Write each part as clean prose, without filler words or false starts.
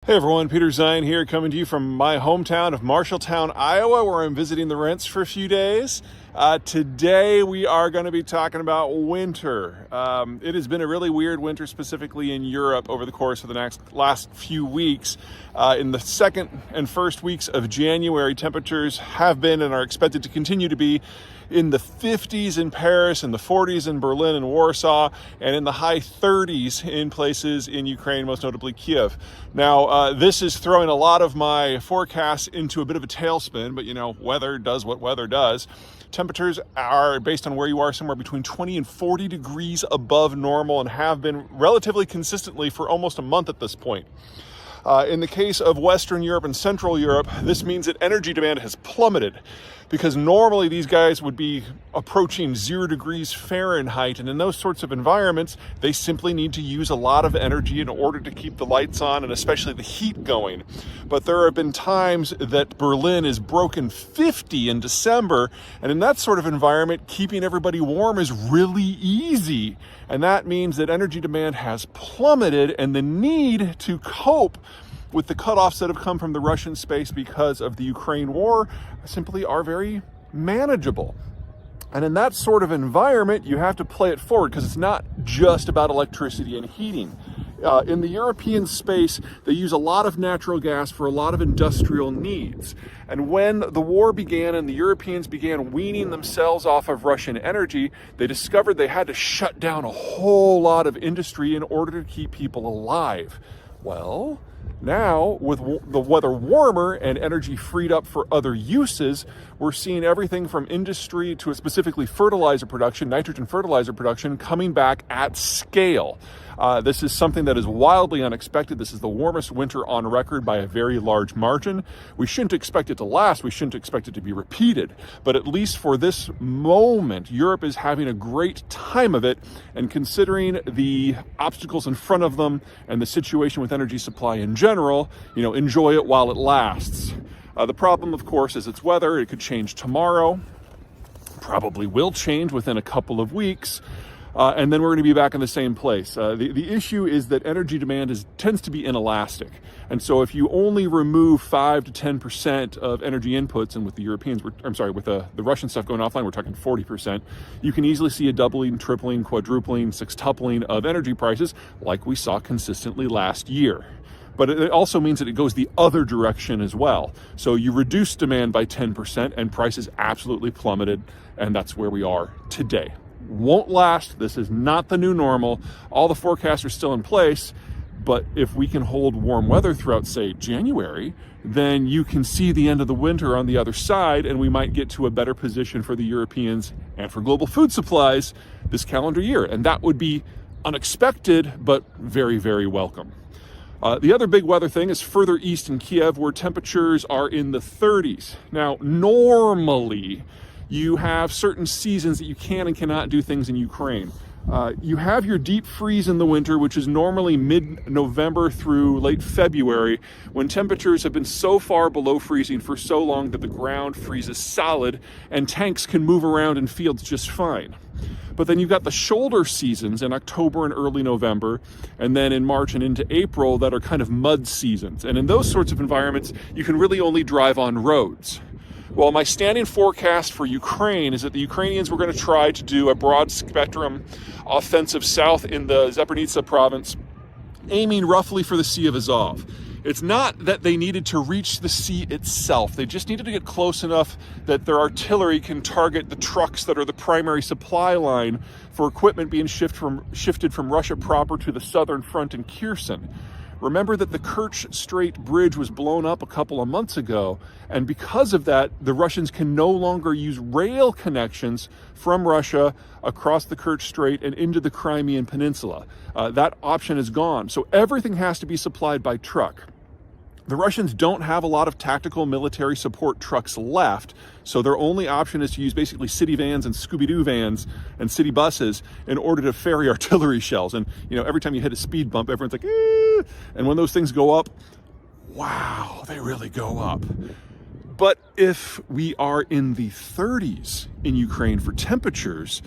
Hey everyone, Peter Zeihan here, coming to you from my hometown of Marshalltown, Iowa, where I'm visiting the rents for a few days. Today we are going to be talking about winter. It has been a really weird winter, specifically in Europe, over the course of the last few weeks. In the second and first weeks of January, temperatures have been and are expected to continue to be in the 50s in Paris, in the 40s in Berlin and Warsaw, and in the high 30s in places in Ukraine, most notably Kiev. Now, this is throwing a lot of my forecasts into a bit of a tailspin, but weather does what weather does. Temperatures are, based on where you are, somewhere between 20 and 40 degrees above normal and have been relatively consistently for almost a month at this point. In the case of Western Europe and Central Europe, this means that energy demand has plummeted, because normally these guys would be approaching 0 degrees Fahrenheit, and in those sorts of environments, they simply need to use a lot of energy in order to keep the lights on and especially the heat going. But there have been times that Berlin has broken 50 in December, and in that sort of environment, keeping everybody warm is really easy. And that means that energy demand has plummeted, and the need to cope with the cutoffs that have come from the Russian space because of the Ukraine war simply are very manageable. And in that sort of environment, you have to play it forward, because it's not just about electricity and heating. In the European space, they use a lot of natural gas for a lot of industrial needs. And when the war began and the Europeans began weaning themselves off of Russian energy, they discovered they had to shut down a whole lot of industry in order to keep people alive. Well, now, with the weather warmer and energy freed up for other uses, we're seeing everything from industry to specifically fertilizer production, nitrogen fertilizer production, coming back at scale. This is something that is wildly unexpected. This is the warmest winter on record by a very large margin. We shouldn't expect it to last. We shouldn't expect it to be repeated. But at least for this moment, Europe is having a great time of it. And considering the obstacles in front of them and the situation with energy supply in general, enjoy it while it lasts. The problem, of course, is its weather. It could change tomorrow. Probably will change within a couple of weeks. And then we're going to be back in the same place. The issue is that energy demand tends to be inelastic. And so if you only remove 5 to 10% of energy inputs, and with the Europeans, with the Russian stuff going offline, we're talking 40%, you can easily see a doubling, tripling, quadrupling, sextupling of energy prices like we saw consistently last year. But it also means that it goes the other direction as well. So you reduce demand by 10% and prices absolutely plummeted, and that's where we are today. Won't last. This is not the new normal. All the forecasts are still in place, but if we can hold warm weather throughout, say, January, then you can see the end of the winter on the other side, and we might get to a better position for the Europeans and for global food supplies this calendar year. And that would be unexpected, but very, very welcome. The other big weather thing is further east in Kiev, where temperatures are in the 30s. Now, normally, you have certain seasons that you can and cannot do things in Ukraine. You have your deep freeze in the winter, which is normally mid-November through late February, when temperatures have been so far below freezing for so long that the ground freezes solid and tanks can move around in fields just fine. But then you've got the shoulder seasons in October and early November, and then in March and into April that are kind of mud seasons. And in those sorts of environments, you can really only drive on roads. Well, my standing forecast for Ukraine is that the Ukrainians were going to try to do a broad spectrum offensive south in the Zaporizhzhia province, aiming roughly for the Sea of Azov. It's not that they needed to reach the sea itself. They just needed to get close enough that their artillery can target the trucks that are the primary supply line for equipment being shifted from Russia proper to the southern front in Kherson. Remember that the Kerch Strait bridge was blown up a couple of months ago, and because of that, the Russians can no longer use rail connections from Russia across the Kerch Strait and into the Crimean Peninsula. That option is gone, so everything has to be supplied by truck. The Russians don't have a lot of tactical military support trucks left, so their only option is to use basically city vans and Scooby-Doo vans and city buses in order to ferry artillery shells. And, every time you hit a speed bump, everyone's like, eh! And when those things go up, wow, they really go up. But if we are in the 30s in Ukraine for temperatures,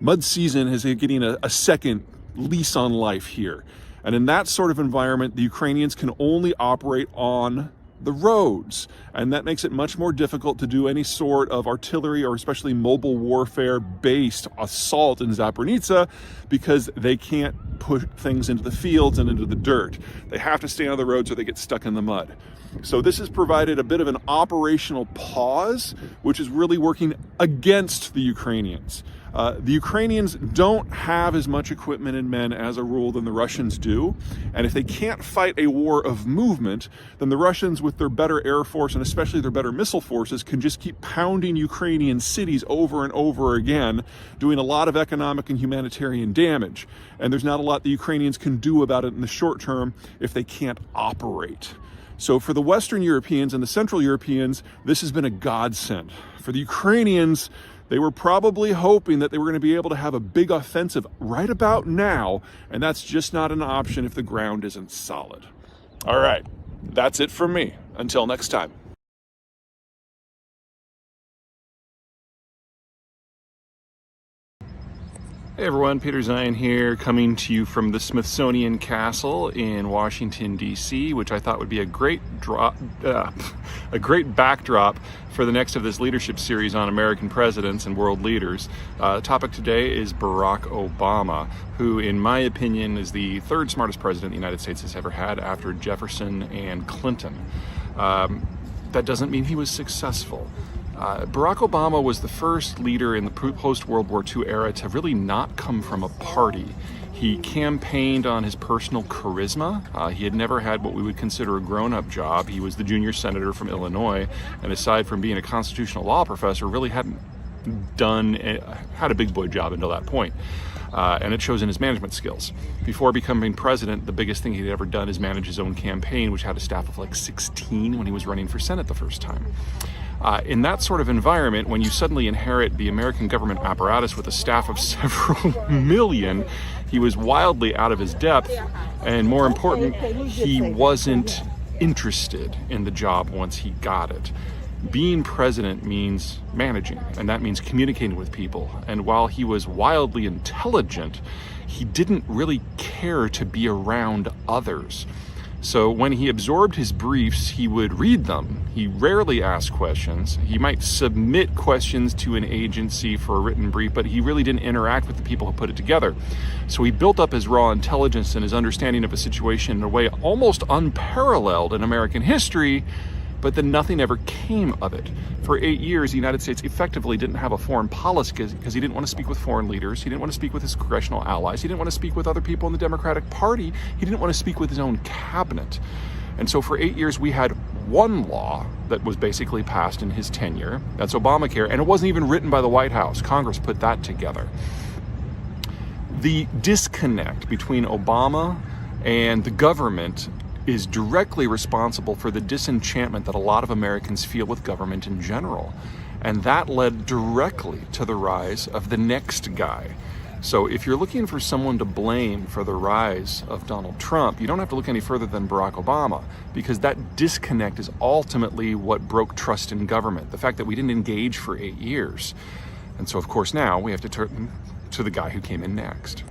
mud season is getting a second lease on life here. And in that sort of environment, the Ukrainians can only operate on the roads, and that makes it much more difficult to do any sort of artillery or especially mobile warfare based assault in Zaporizhzhia, because they can't push things into the fields and into the dirt. They have to stay on the roads or they get stuck in the mud. So this has provided a bit of an operational pause, which is really working against the Ukrainians. The Ukrainians don't have as much equipment and men as a rule than the Russians do. And if they can't fight a war of movement, then the Russians, with their better air force and especially their better missile forces, can just keep pounding Ukrainian cities over and over again, doing a lot of economic and humanitarian damage. And there's not a lot the Ukrainians can do about it in the short term if they can't operate. So for the Western Europeans and the Central Europeans, this has been a godsend. For the Ukrainians, they were probably hoping that they were going to be able to have a big offensive right about now, and that's just not an option if the ground isn't solid. All right, that's it from me. Until next time. Hey everyone, Peter Zeihan here, coming to you from the Smithsonian Castle in Washington, D.C., which I thought would be a great backdrop for the next of this leadership series on American presidents and world leaders. The topic today is Barack Obama, who, in my opinion, is the third smartest president the United States has ever had after Jefferson and Clinton. That doesn't mean he was successful. Barack Obama was the first leader in the post-World War II era to really not come from a party. He campaigned on his personal charisma. He had never had what we would consider a grown-up job. He was the junior senator from Illinois, and aside from being a constitutional law professor, really hadn't had a big boy job until that point. And it shows in his management skills. Before becoming president, the biggest thing he'd ever done is manage his own campaign, which had a staff of like 16 when he was running for Senate the first time. In that sort of environment, when you suddenly inherit the American government apparatus with a staff of several million, he was wildly out of his depth, and more important, he wasn't interested in the job once he got it. Being president means managing, and that means communicating with people. And while he was wildly intelligent, he didn't really care to be around others. So when he absorbed his briefs, he would read them. He rarely asked questions. He might submit questions to an agency for a written brief, but he really didn't interact with the people who put it together. So he built up his raw intelligence and his understanding of a situation in a way almost unparalleled in American history, but then nothing ever came of it. For 8 years, the United States effectively didn't have a foreign policy because he didn't want to speak with foreign leaders. He didn't want to speak with his congressional allies. He didn't want to speak with other people in the Democratic Party. He didn't want to speak with his own cabinet. And so for 8 years, we had one law that was basically passed in his tenure. That's Obamacare, and it wasn't even written by the White House. Congress put that together. The disconnect between Obama and the government is directly responsible for the disenchantment that a lot of Americans feel with government in general. And that led directly to the rise of the next guy. So if you're looking for someone to blame for the rise of Donald Trump, you don't have to look any further than Barack Obama, because that disconnect is ultimately what broke trust in government, the fact that we didn't engage for 8 years. And so, of course, now we have to turn to the guy who came in next.